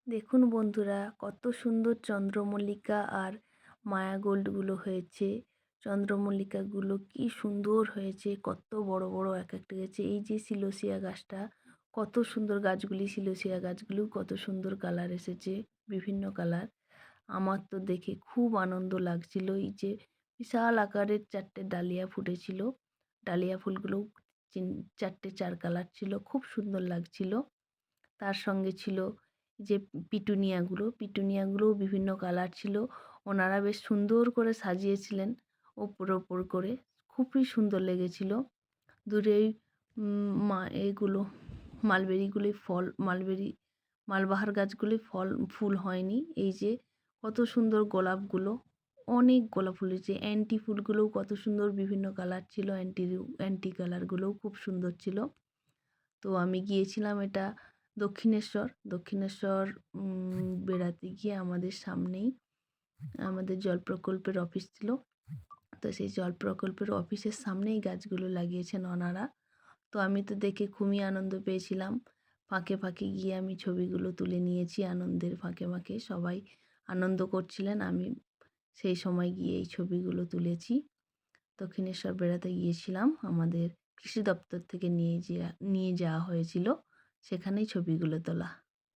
দেখুন বন্ধুরা, কত সুন্দর চন্দ্রমল্লিকা আর মায়াগোল্ডগুলো হয়েছে। চন্দ্রমল্লিকাগুলো কি সুন্দর হয়েছে, কত বড় বড় এক একটা গেছে। এই যে সিলোসিয়া গাছটা, কত সুন্দর গাছগুলি, সিলোসিয়া গাছগুলো কত সুন্দর কালার এসেছে, বিভিন্ন কালার। আমার তো দেখে খুব আনন্দ লাগছিল। এই যে বিশাল আকারের 4টে ডালিয়া ফুটেছিল, ডালিয়া ফুলগুলো চারটে চার কালার ছিল, খুব সুন্দর লাগছিল। তার সঙ্গে ছিল যে পিটুনিয়াগুলোও বিভিন্ন কালার ছিল। ওনারা বেশ সুন্দর করে সাজিয়েছিলেন ওপর ওপর করে, খুবই সুন্দর লেগেছিল। দূরেই এগুলো মালবেরিগুলি মালবাহার গাছগুলি ফুল হয়নি। এই যে কত সুন্দর গোলাপগুলো, অনেক গোলাপ ফুল হয়েছে। অ্যান্টি ফুলগুলোও কত সুন্দর, বিভিন্ন কালার ছিল। অ্যান্টি কালারগুলোও খুব সুন্দর ছিল। তো আমি গিয়েছিলাম এটা দক্ষিণেশ্বর বেড়াতে গিয়ে আমাদের সামনেই আমাদের জল প্রকল্পের অফিস ছিল। তো সেই জল প্রকল্পের অফিসের সামনেই গাছগুলো লাগিয়েছেন ওনারা। তো আমি তো দেখে খুবই আনন্দ পেয়েছিলাম। ফাঁকে ফাঁকে গিয়ে আমি ছবিগুলো তুলে নিয়েছি। আনন্দের ফাঁকে ফাঁকে সবাই আনন্দ করছিলেন, আমি সেই সময় গিয়ে এই ছবিগুলো তুলেছি। দক্ষিণেশ্বর বেড়াতে গিয়েছিলাম, আমাদের কৃষি দপ্তর থেকে নিয়ে যাওয়া হয়েছিল, সেখানেই ছবিগুলো তোলা।